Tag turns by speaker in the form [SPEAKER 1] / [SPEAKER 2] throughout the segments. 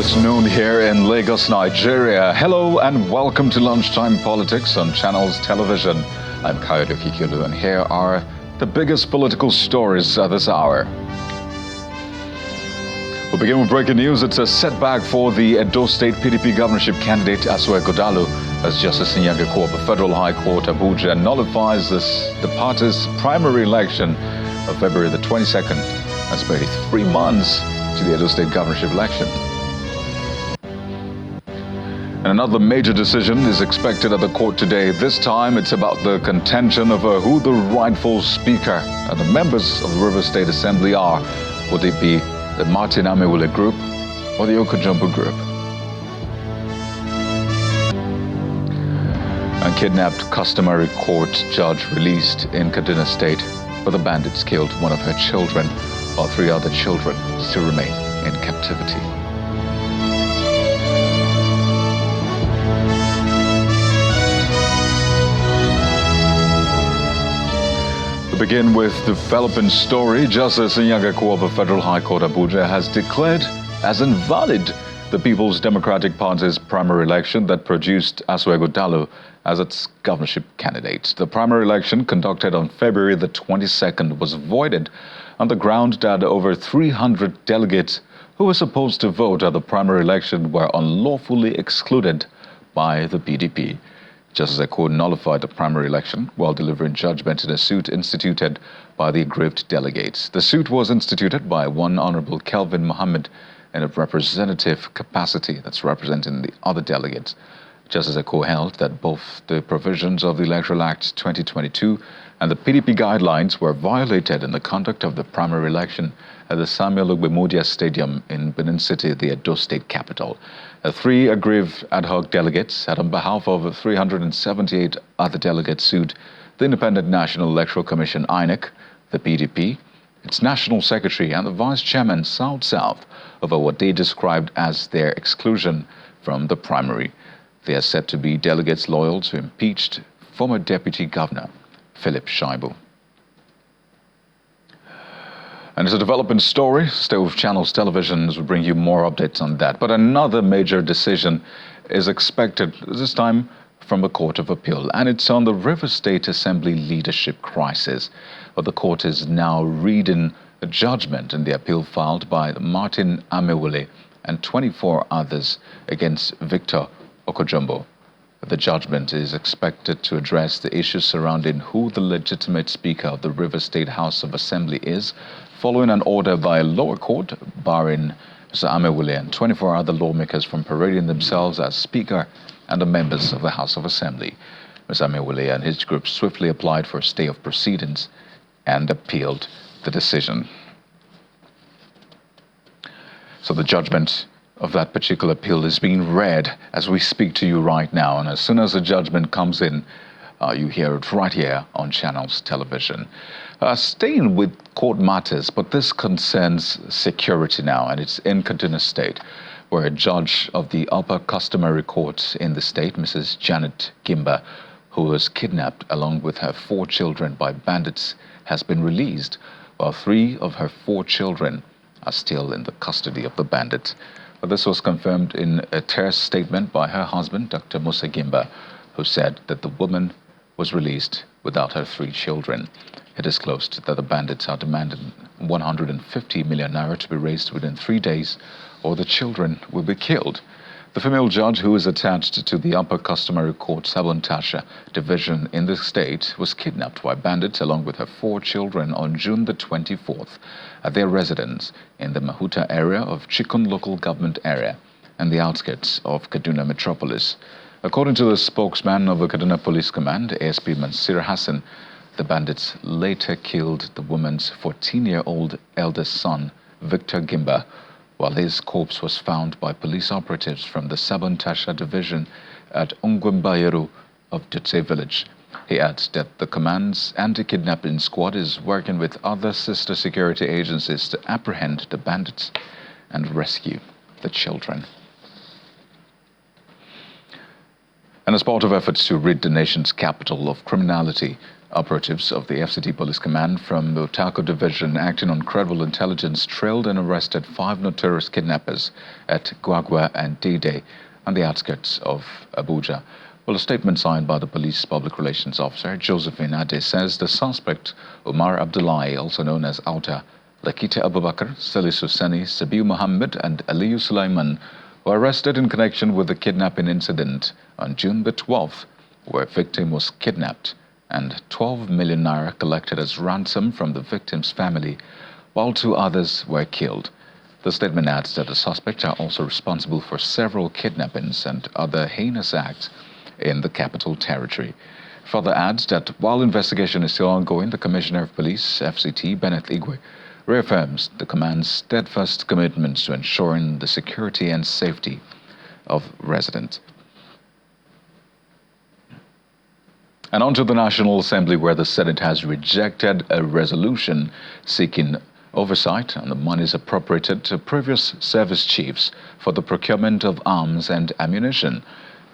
[SPEAKER 1] It's noon here in Lagos, Nigeria. Hello and welcome to Lunchtime Politics on Channels Television. I'm Kayode Kikiolu, and here are the biggest political stories at this hour. We'll begin with breaking news. It's a setback for the Edo State PDP governorship candidate Amaewhule as Justice Nyagaku of the Federal High Court Abuja nullifies the party's primary election of February the 22nd. That's barely 3 months to the Edo State governorship election. And another major decision is expected at the court today. This time it's about the contention of who the rightful speaker and the members of the Rivers State Assembly are. Would it be the Martin Amaewhule group or the Jombo group? A kidnapped customary court judge released in Kaduna State, but the bandits killed one of her children, while 3 other children still remain in captivity. To begin with the developing story, Justice Nyagaku of the Federal High Court Abuja has declared as invalid the People's Democratic Party's primary election that produced Amaewhule as its governorship candidate. The primary election, conducted on February the 22nd, was voided on the ground that over 300 delegates who were supposed to vote at the primary election were unlawfully excluded by the PDP. Justice Nyagaku nullified the primary election while delivering judgment in a suit instituted by the aggrieved delegates. The suit was instituted by one Honorable Kelvin Mohammed in a representative capacity, that's representing the other delegates. Justice Nyagaku held that both the provisions of the Electoral Act 2022 and the PDP guidelines were violated in the conduct of the primary election at the Samuel Ogbemodia Stadium in Benin City, the Edo State capital. 3 aggrieved ad hoc delegates had, on behalf of 378 other delegates, sued the Independent National Electoral Commission, INEC, the PDP, its National Secretary and the Vice Chairman, South, over what they described as their exclusion from the primary. They are said to be delegates loyal to impeached former Deputy Governor Philip Shaibu. And it's a developing story. Stay with Channels Television as we bring you more updates on that. But another major decision is expected, this time from the Court of Appeal, and it's on the Rivers State Assembly leadership crisis. But the court is now reading a judgment in the appeal filed by Martin Amaewhule and 24 others against Victor Jombo. The judgment is expected to address the issues surrounding who the legitimate Speaker of the Rivers State House of Assembly is, following an order by a lower court barring Mr. Amaewhule and 24 other lawmakers from parading themselves as Speaker and the members of the House of Assembly. Mr. Amaewhule and his group swiftly applied for a stay of proceedings and appealed the decision. So the judgment of that particular appeal is being read as we speak to you right now, and as soon as the judgment comes in, you hear it right here on Channels Television. Staying with court matters, but this concerns security now, and it's in Kaduna State, where a judge of the upper customary court in the state, Mrs. Janet Gimba, who was kidnapped along with her 4 children by bandits, has been released, while 3 of her 4 children are still in the custody of the bandits. But this was confirmed in a terse statement by her husband, Dr. Musa Gimba, who said that the woman was released without her 3 children. It disclosed that the bandits are demanding 150 million naira to be raised within 3 days, or the children will be killed. The female judge, who is attached to the Upper Customary Court Sabon-Tasha division in the state, was kidnapped by bandits along with her 4 children on June the 24th at their residence in the Mahuta area of Chikun local government area and the outskirts of Kaduna metropolis. According to the spokesman of the Kaduna Police Command, ASP Mansir Hassan, the bandits later killed the woman's 14-year-old eldest son, Victor Gimba, while his corpse was found by police operatives from the Sabon-Tasha division at Ungwembayeru of Dutse village. He adds that the command's anti-kidnapping squad is working with other sister security agencies to apprehend the bandits and rescue the children. And as part of efforts to rid the nation's capital of criminality, Operatives of the FCT Police Command from the Otako Division, acting on credible intelligence, trailed and arrested 5 notorious kidnappers at Gwagwa and Dede on the outskirts of Abuja. Well, a statement signed by the police public relations officer, Josephine Ade, says the suspect, Umar Abdullahi, also known as Auta, Lakita Abubakar, Salisu Sani, Sabiu Muhammad and Aliyu Sulaiman, were arrested in connection with the kidnapping incident on June the 12th, where a victim was kidnapped and 12 million naira collected as ransom from the victim's family, while 2 others were killed. The statement adds that the suspects are also responsible for several kidnappings and other heinous acts in the Capital Territory. Further adds that while investigation is still ongoing, the Commissioner of Police, FCT, Bennett Igwe, reaffirms the command's steadfast commitments to ensuring the security and safety of residents. And on to the National Assembly, where the Senate has rejected a resolution seeking oversight on the monies appropriated to previous service chiefs for the procurement of arms and ammunition.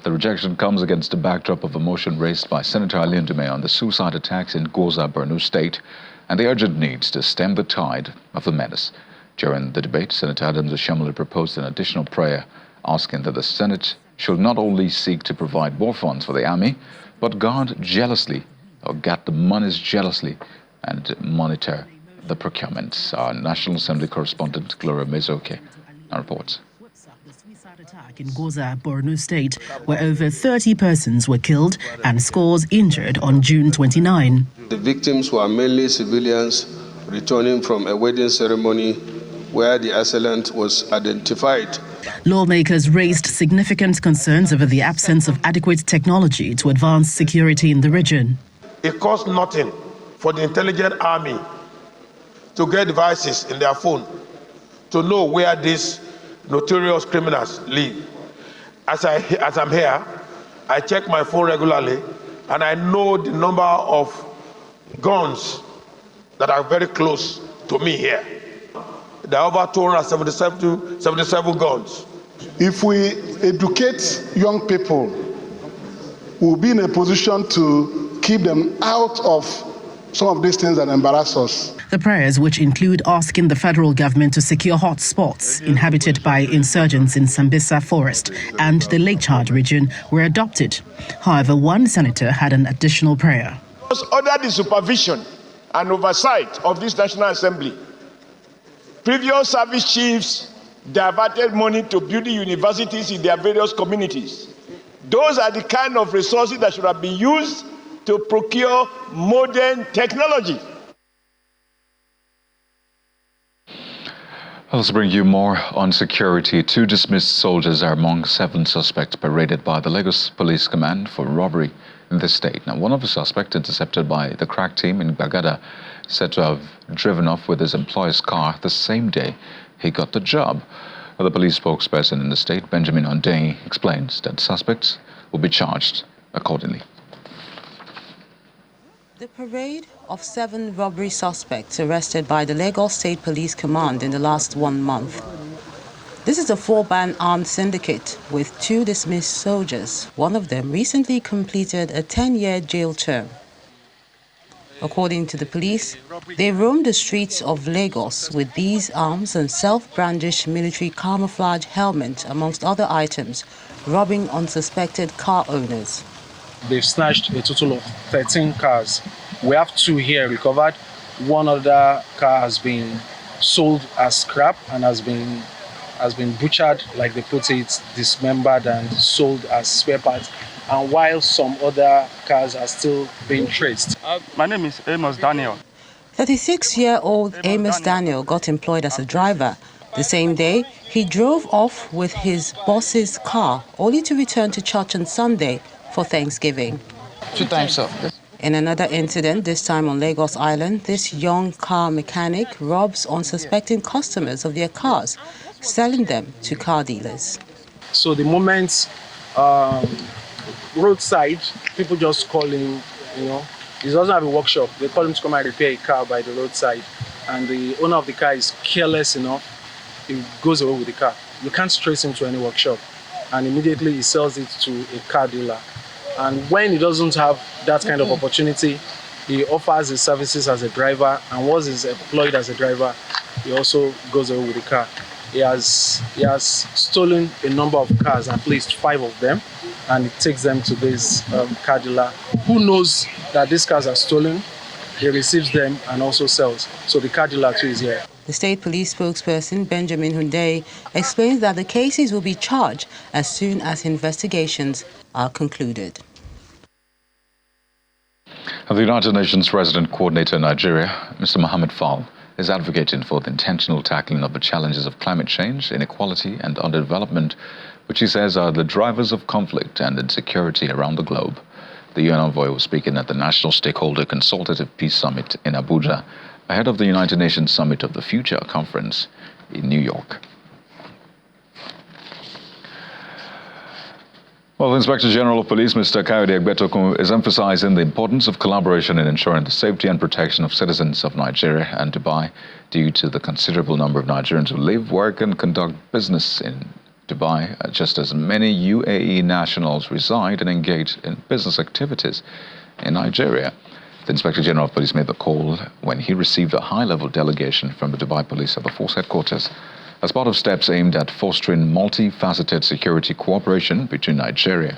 [SPEAKER 1] The rejection comes against the backdrop of a motion raised by Senator Ali Ndume on the suicide attacks in Goza, Borno State, and the urgent needs to stem the tide of the menace. During the debate, Senator Adams Oshiomhole proposed an additional prayer, asking that the Senate should not only seek to provide more funds for the army, but guard the monies jealously and monitor the procurement. Our National Assembly correspondent Gloria Mezoke reports.
[SPEAKER 2] The suicide attack in Goza, Borno State, where over 30 persons were killed and scores injured on June 29.
[SPEAKER 3] The victims were mainly civilians returning from a wedding ceremony where the assailant was identified.
[SPEAKER 2] Lawmakers raised significant concerns over the absence of adequate technology to advance security in the region.
[SPEAKER 4] It costs nothing for the intelligent army to get devices in their phone to know where these notorious criminals live. As I'm here, I check my phone regularly and I know the number of guns that are very close to me here. There are over 277 guns.
[SPEAKER 5] If we educate young people, we'll be in a position to keep them out of some of these things that embarrass us.
[SPEAKER 2] The prayers, which include asking the federal government to secure hot spots inhabited by insurgents in Sambisa Forest and the Lake Chad region, were adopted. However, one senator had an additional prayer.
[SPEAKER 4] Under the supervision and oversight of this National Assembly, previous service chiefs diverted money to build universities in their various communities. Those are the kind of resources that should have been used to procure modern technology.
[SPEAKER 1] Let's bring you more on security. 2 dismissed soldiers are among 7 suspects paraded by the Lagos Police Command for robbery in the state. Now, one of the suspects, intercepted by the crack team in Bagada, said to have driven off with his employer's car the same day he got the job. The police spokesperson in the state, Benjamin Hundeyin, explains that suspects will be charged accordingly.
[SPEAKER 6] The parade of 7 robbery suspects arrested by the Lagos State Police Command in the last 1 month. This is a 4-man armed syndicate with 2 dismissed soldiers. One of them recently completed a 10-year jail term. According to the police, they roamed the streets of Lagos with these arms and self-brandished military camouflage helmets, amongst other items, robbing unsuspected car owners.
[SPEAKER 7] They've snatched a total of 13 cars. We have 2 here recovered. One other car has been sold as scrap and has been butchered, like they put it, dismembered and sold as spare parts. And while some other cars are still being traced.
[SPEAKER 8] My name is Amos Daniel.
[SPEAKER 6] 36-year-old Amos Daniel got employed as a driver. The same day, he drove off with his boss's car, only to return to church on Sunday for Thanksgiving.
[SPEAKER 8] 2 times, sir.
[SPEAKER 6] In another incident, this time on Lagos Island, this young car mechanic robs unsuspecting customers of their cars, selling them to car dealers.
[SPEAKER 7] So the moment roadside, people just call him, he doesn't have a workshop. They call him to come and repair a car by the roadside. And the owner of the car is careless enough, he goes away with the car. You can't trace him to any workshop. And immediately he sells it to a car dealer. And when he doesn't have that kind of opportunity, he offers his services as a driver, and once he's employed as a driver, he also goes away with the car. He has stolen a number of cars, at least 5 of them, and he takes them to this car dealer who knows that these cars are stolen. He receives them and also sells. So the car dealer too is here.
[SPEAKER 6] The state police spokesperson, Benjamin Hunde, explains that the cases will be charged as soon as investigations are concluded.
[SPEAKER 1] The United Nations Resident Coordinator in Nigeria, Mr. Amaewhule, is advocating for the intentional tackling of the challenges of climate change, inequality and underdevelopment, which he says are the drivers of conflict and insecurity around the globe. The UN envoy was speaking at the National Stakeholder Consultative Peace Summit in Abuja, ahead of the United Nations Summit of the Future conference in New York. Well, the Inspector General of Police, Mr. Kayode Egbetokun, is emphasizing the importance of collaboration in ensuring the safety and protection of citizens of Nigeria and Dubai due to the considerable number of Nigerians who live, work and conduct business in Dubai, just as many UAE nationals reside and engage in business activities in Nigeria. The Inspector General of Police made the call when he received a high-level delegation from the Dubai Police at the force headquarters as part of steps aimed at fostering multifaceted security cooperation between Nigeria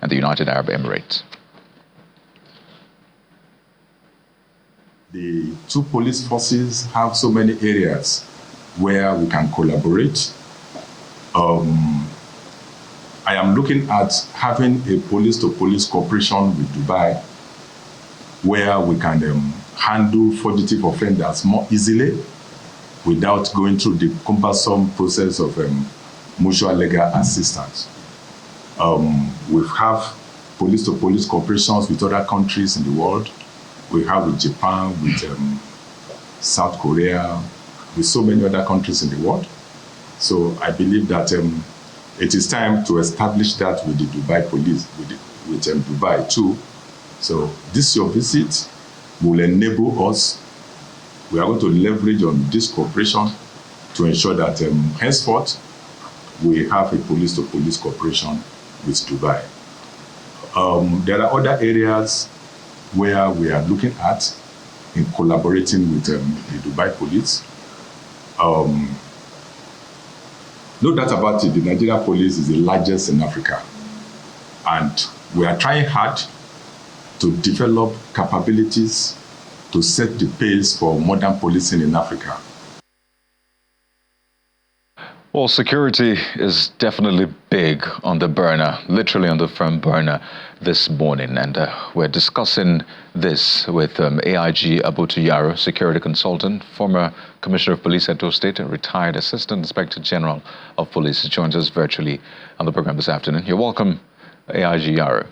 [SPEAKER 1] and the United Arab Emirates.
[SPEAKER 9] The two police forces have so many areas where we can collaborate. I am looking at having a police-to-police cooperation with Dubai where we can handle fugitive offenders more easily without going through the cumbersome process of mutual legal assistance. We have police-to-police cooperations with other countries in the world. We have with Japan, with South Korea, with so many other countries in the world. So I believe that it is time to establish that with the Dubai police, with Dubai too. So this your visit will enable us. We are going to leverage on this cooperation to ensure that henceforth we have a police-to-police cooperation with Dubai. There are other areas where we are looking at in collaborating with the Dubai police. No doubt about it, the Nigeria police is the largest in Africa. And we are trying hard to develop capabilities to set the pace for modern policing in Africa.
[SPEAKER 1] Well, security is definitely big on the burner, literally on the front burner this morning. And we're discussing this with AIG Abutuyaro, security consultant, former Commissioner of Police at Edo State, and retired Assistant Inspector General of Police. He joins us virtually on the program this afternoon. You're welcome, AIG Yaro.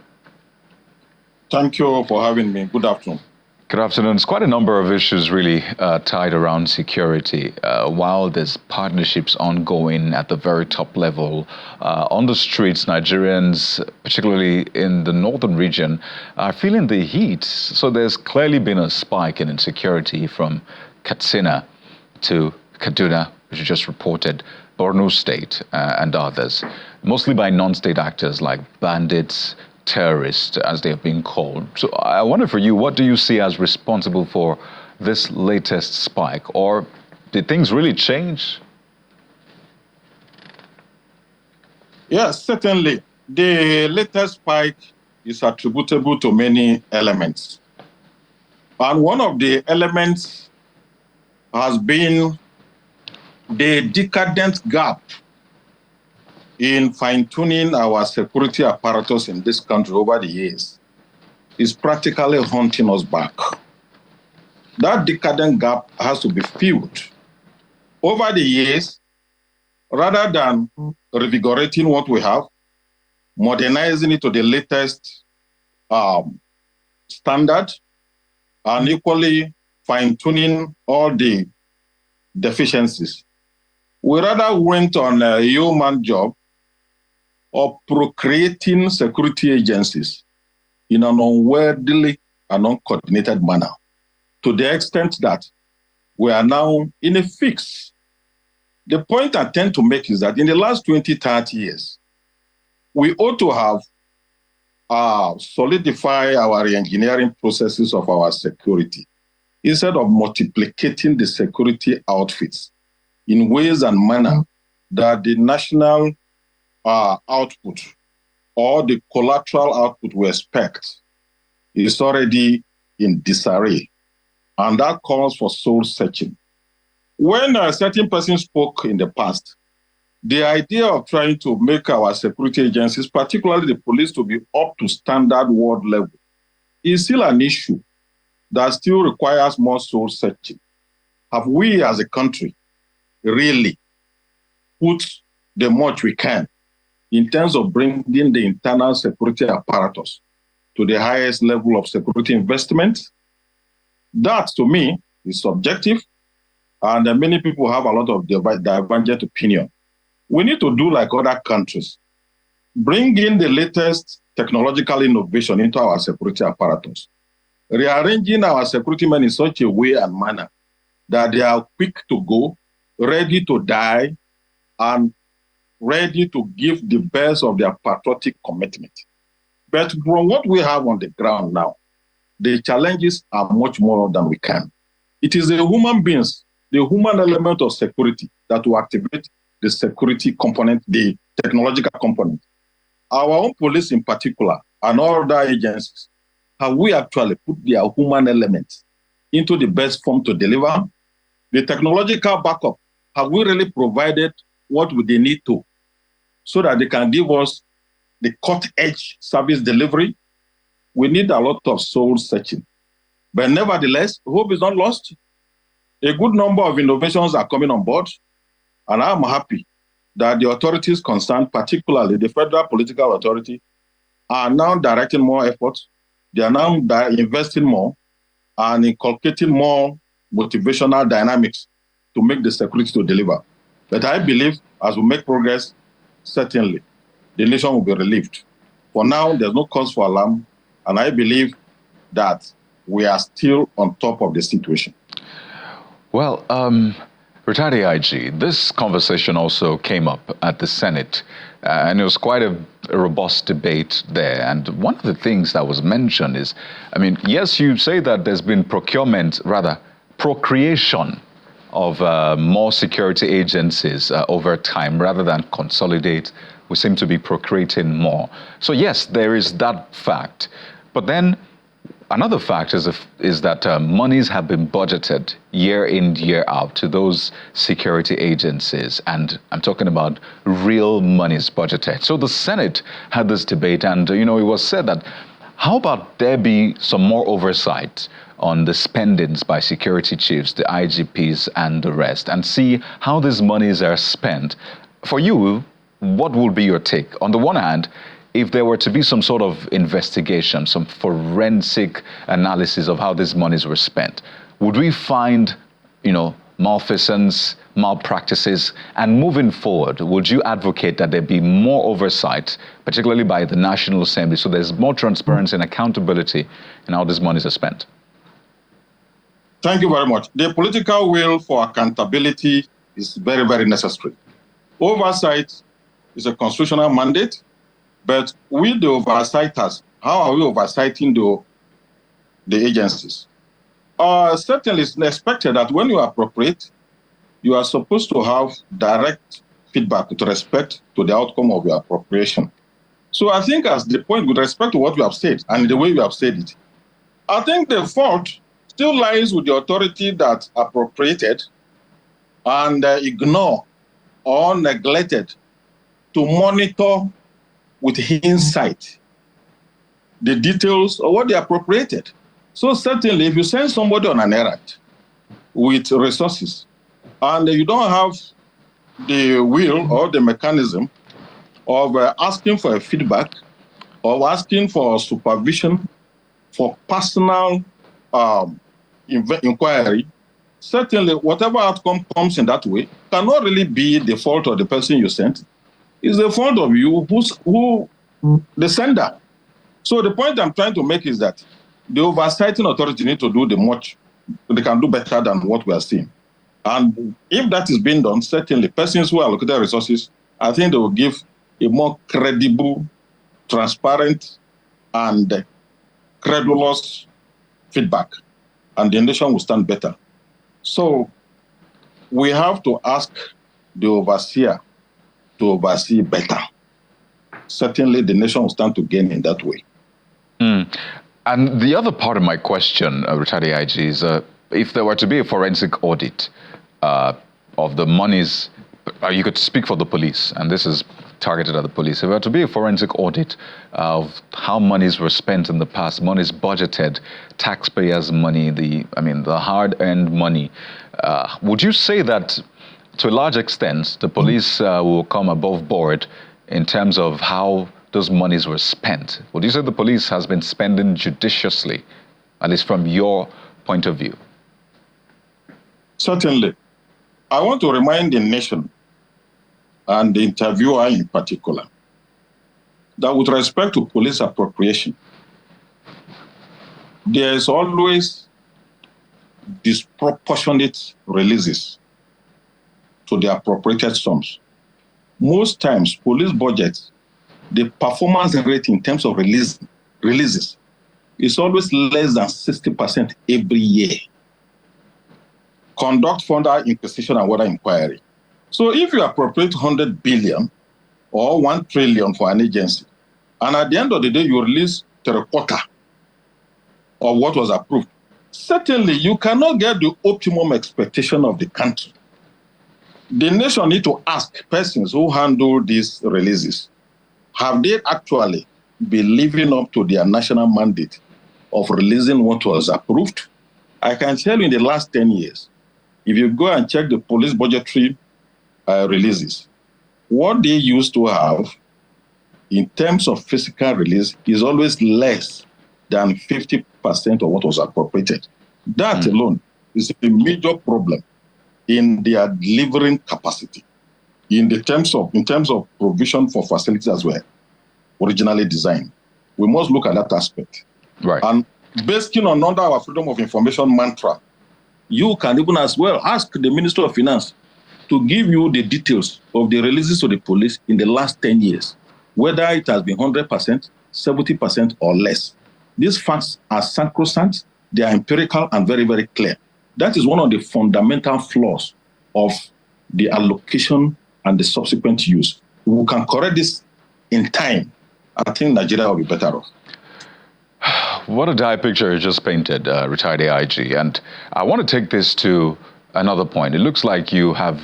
[SPEAKER 10] Thank you for having me. Good afternoon.
[SPEAKER 1] Good afternoon. It's quite a number of issues really tied around security. While there's partnerships ongoing at the very top level, on the streets, Nigerians, particularly in the northern region, are feeling the heat. So there's clearly been a spike in insecurity from Katsina to Kaduna, which you just reported, Borno State and others, mostly by non-state actors like bandits, terrorists, as they have been called. So I wonder for you, what do you see as responsible for this latest spike? Or did things really change?
[SPEAKER 10] Yes, certainly. The latest spike is attributable to many elements. And one of the elements has been the decadent gap in fine-tuning our security apparatus in this country over the years is practically haunting us back. That decadent gap has to be filled. Over the years, rather than revigorating what we have, modernizing it to the latest standard, and equally fine-tuning all the deficiencies, we rather went on a human job of procreating security agencies in an unworldly and uncoordinated manner, to the extent that we are now in a fix. The point I tend to make is that in the last 20, 30 years, we ought to have solidify our re-engineering processes of our security instead of multiplicating the security outfits in ways and manner that the national output or the collateral output we expect is already in disarray. And that calls for soul searching. When a certain person spoke in the past, the idea of trying to make our security agencies, particularly the police, to be up to standard world level is still an issue that still requires more soul searching. Have we as a country really put the much we can in terms of bringing the internal security apparatus to the highest level of security investment? That, to me, is subjective, and many people have a lot of divergent opinion. We need to do like other countries, bring in the latest technological innovation into our security apparatus, rearranging our security men in such a way and manner that they are quick to go, ready to die, and ready to give the best of their patriotic commitment. But from what we have on the ground now, the challenges are much more than we can. It is the human beings, the human element of security that will activate the security component, the technological component. Our own police in particular, and all other agencies, have we actually put their human elements into the best form to deliver? The technological backup, have we really provided what they need to so that they can give us the cut-edge service delivery? We need a lot of soul searching. But nevertheless, hope is not lost. A good number of innovations are coming on board, and I'm happy that the authorities concerned, particularly the Federal Political Authority, are now directing more efforts. They are now investing more and inculcating more motivational dynamics to make the security to deliver. But I believe as we make progress, certainly the nation will be relieved. For now, there's no cause for alarm, and I believe that we are still on top of the situation.
[SPEAKER 1] Well, retired AIG, this conversation also came up at the Senate, and it was quite a robust debate there. And one of the things that was mentioned is, I mean, yes, you say that there's been procreation of more security agencies over time rather than consolidate. We seem to be procreating more. So yes, there is that fact. But then another fact is that monies have been budgeted year in, year out to those security agencies. And I'm talking about real monies budgeted. So the Senate had this debate, and it was said that how about there be some more oversight on the spendings by security chiefs, the IGPs and the rest, and see how these monies are spent. For you, what will be your take? On the one hand, if there were to be some sort of investigation, some forensic analysis of how these monies were spent, would we find, malfeasance, malpractices? And moving forward, would you advocate that there be more oversight, particularly by the National Assembly, so there's more transparency and accountability in how these monies are spent?
[SPEAKER 10] Thank you very much. The political will for accountability is very, very necessary. Oversight is a constitutional mandate, but with the oversighters, how are we oversighting the agencies? Certainly, it's expected that when you appropriate, you are supposed to have direct feedback with respect to the outcome of your appropriation. So I think as the point with respect to what you have said and the way you have said it, I think the fault still lies with the authority that appropriated and ignore or neglected to monitor with insight the details of what they appropriated. So certainly, if you send somebody on an errand with resources and you don't have the will or the mechanism of asking for a feedback or asking for supervision for personal inquiry, certainly whatever outcome comes in that way cannot really be the fault of the person you sent. It's the fault of you, who the sender. So the point I'm trying to make is that the oversighting authority need to do the much. They can do better than what we are seeing. And if that is being done, certainly persons who allocate resources, I think they will give a more credible, transparent, and credulous feedback, and the nation will stand better. So we have to ask the overseer to oversee better. Certainly, the nation will stand to gain in that way.
[SPEAKER 1] And the other part of my question, retired AIG, is if there were to be a forensic audit of the monies, you could speak for the police, and this is targeted at the police. If there were to be a forensic audit of how monies were spent in the past, monies budgeted, taxpayers' money, the hard-earned money, would you say that to a large extent the police will come above board in terms of how those monies were spent? Would you say the police has been spending judiciously, at least from your point of view?
[SPEAKER 10] Certainly. I want to remind the nation, and the interviewer in particular, that with respect to police appropriation, there is always disproportionate releases to the appropriated sums. Most times, police budgets, the performance rate in terms of releases is always less than 60% every year. Conduct further inquisition and water inquiry. So if you appropriate 100 billion or 1 trillion for an agency, and at the end of the day, you release 3/4 of what was approved, certainly you cannot get the optimum expectation of the country. The nation need to ask persons who handle these releases, have they actually been living up to their national mandate of releasing what was approved? I can tell you in the last 10 years, if you go and check the police budgetary releases, what they used to have in terms of physical release is always less than 50% of what was appropriated. That alone is a major problem in their delivering capacity in terms of provision for facilities as well, originally designed. We must look at that aspect.
[SPEAKER 1] Right.
[SPEAKER 10] And based on under our freedom of information mantra, you can even as well ask the Minister of Finance to give you the details of the releases to the police in the last 10 years, whether it has been 100%, 70% or less. These facts are sacrosanct, they are empirical and very, very clear. That is one of the fundamental flaws of the allocation and the subsequent use. If we can correct this in time, I think Nigeria will be better off.
[SPEAKER 1] What a dire picture you just painted, retired AIG. And I want to take this to another point. It looks like you have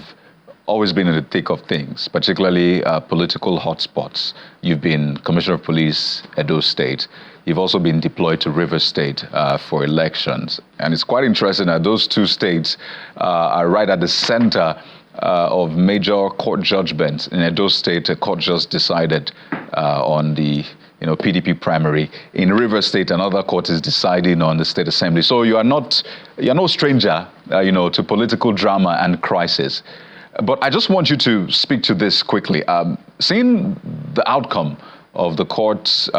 [SPEAKER 1] always been in the thick of things, particularly political hotspots. You've been Commissioner of Police, Edo State. You've also been deployed to Rivers State for elections. And it's quite interesting that those two states are right at the center of major court judgments. In Edo State, a court just decided on the PDP primary. In Rivers State, another court is deciding on the State Assembly. So you're no stranger, to political drama and crisis. But I just want you to speak to this quickly. Seeing the outcome of the court's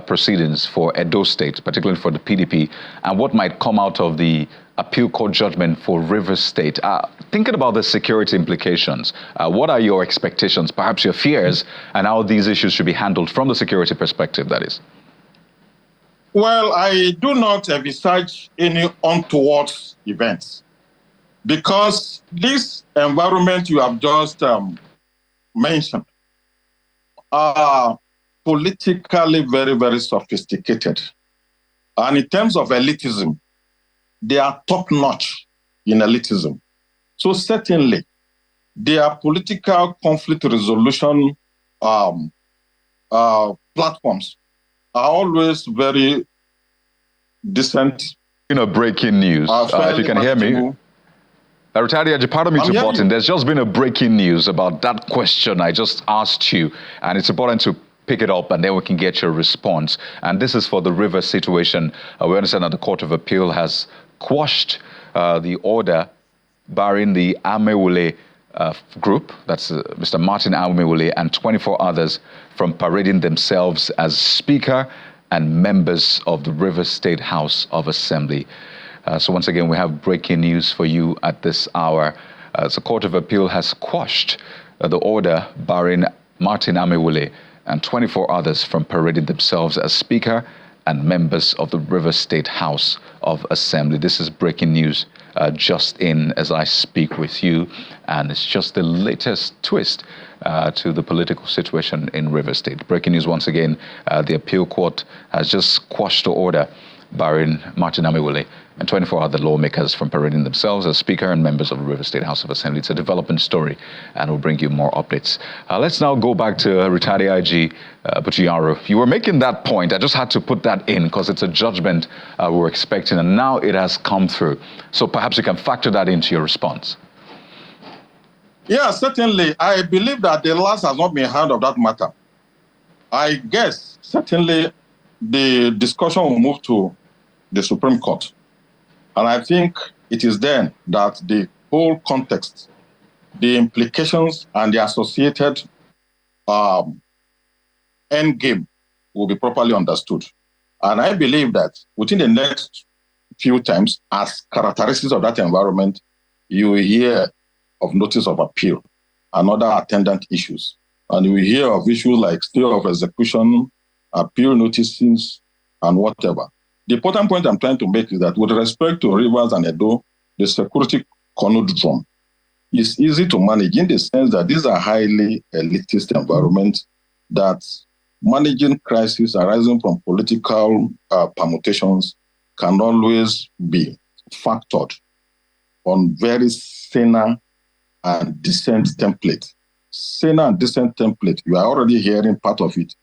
[SPEAKER 1] proceedings for Edo State, particularly for the PDP, and what might come out of the appeal court judgment for Rivers State, thinking about the security implications, what are your expectations, perhaps your fears, and how these issues should be handled from the security perspective, that is?
[SPEAKER 10] Well, I do not envisage any untoward events, because this environment you have just mentioned are politically very, very sophisticated. And in terms of elitism, they are top-notch in elitism. So certainly, their political conflict resolution platforms are always very decent.
[SPEAKER 1] Breaking news. If you can hear me. Retired AIG, pardon me to butt in. There's just been a breaking news about that question I just asked you, and it's important to pick it up and then we can get your response. And this is for the River situation. We understand that the Court of Appeal has quashed the order barring the Amaewhule group, that's Mr. Martin Amaewhule and 24 others, from parading themselves as Speaker and members of the River State House of Assembly. So once again, we have breaking news for you at this hour. The Court of Appeal has quashed the order barring Martin Amaewhule and 24 others from parading themselves as Speaker and members of the Rivers State House of Assembly. This is breaking news just in as I speak with you, and it's just the latest twist to the political situation in Rivers State. Breaking news once again, the appeal court has just quashed the order barring Martin Amaewhule and 24 other lawmakers from parading themselves as Speaker and members of the Rivers State House of Assembly. It's a developing story, and we'll bring you more updates. Let's now go back to retired AIG Abuja. You were making that point. I just had to put that in because it's a judgment we were expecting, and now it has come through. So perhaps you can factor that into your response.
[SPEAKER 10] Yeah, certainly. I believe that the last has not been heard of that matter. I guess certainly the discussion will move to the Supreme Court. And I think it is then that the whole context, the implications, and the associated end game will be properly understood. And I believe that within the next few times, as characteristics of that environment, you will hear of notice of appeal and other attendant issues. And you will hear of issues like stay of execution, appeal notices, and whatever. The important point I'm trying to make is that with respect to Rivers and Edo, the security conundrum is easy to manage in the sense that these are highly elitist environments that managing crises arising from political permutations can always be factored on very saner and decent template. Saner and decent template, you are already hearing part of it,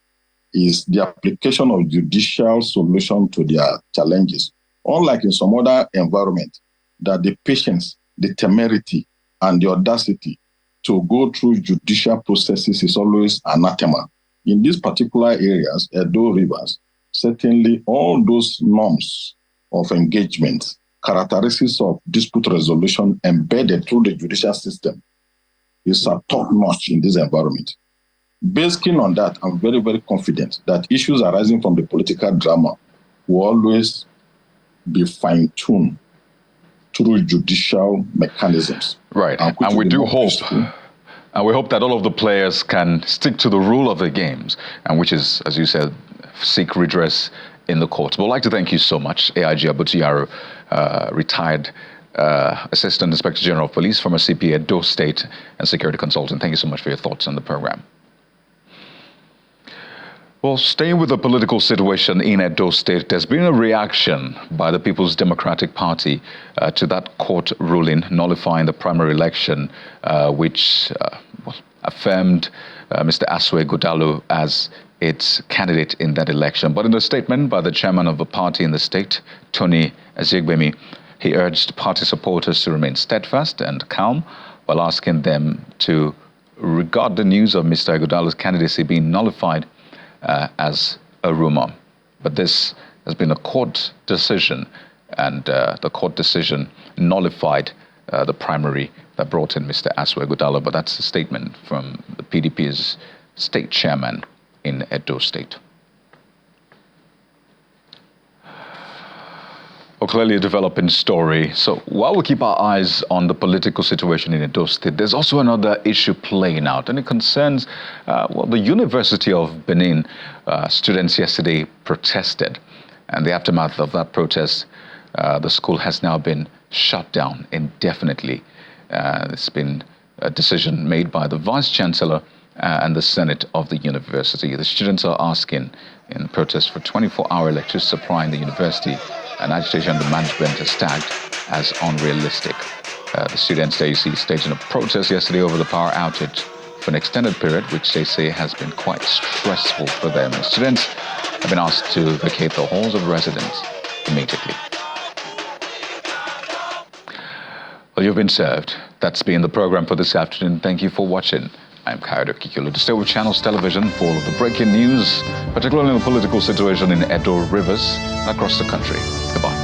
[SPEAKER 10] is the application of judicial solution to their challenges. Unlike in some other environment, that the patience, the temerity, and the audacity to go through judicial processes is always anathema. In these particular areas, Edo Rivers, certainly all those norms of engagement, characteristics of dispute resolution embedded through the judicial system is a top-notch in this environment. Basing on that, I'm very, very confident that issues arising from the political drama will always be fine-tuned through judicial mechanisms.
[SPEAKER 1] Right, and we do hope, and we hope that all of the players can stick to the rule of the games, and which is, as you said, seek redress in the courts. But I'd like to thank you so much, AIG Abuja, retired Assistant Inspector General of Police, former CPA, Edo State, and security consultant. Thank you so much for your thoughts on the program. Well, staying with the political situation in Edo State, there's been a reaction by the People's Democratic Party to that court ruling nullifying the primary election, which affirmed Mr. Amaewhule as its candidate in that election. But in a statement by the chairman of the party in the state, Tony Ezegbemi, he urged party supporters to remain steadfast and calm while asking them to regard the news of Mr. Amaewhule's candidacy being nullified as a rumor. But this has been a court decision, and the court decision nullified the primary that brought in Mr. Amaewhule. But that's a statement from the PDP's state chairman in Edo State. Well, clearly a developing story. So while we keep our eyes on the political situation in Edo State, there's also another issue playing out, and it concerns the University of Benin. Students yesterday protested, and the aftermath of that protest, the school has now been shut down indefinitely. It's been a decision made by the Vice Chancellor and the Senate of the university. The students are asking in protest for 24-hour electricity supply in the university, and agitation the management is tagged as unrealistic. The students, they see, staging a protest yesterday over the power outage for an extended period, which they say has been quite stressful for them. And students have been asked to vacate the halls of residence immediately. Well, you've been served. That's been the program for this afternoon. Thank you for watching. I'm Kayode Kikulu. To stay with Channels Television for the breaking news, particularly in the political situation in Edo Rivers and across the country. Goodbye.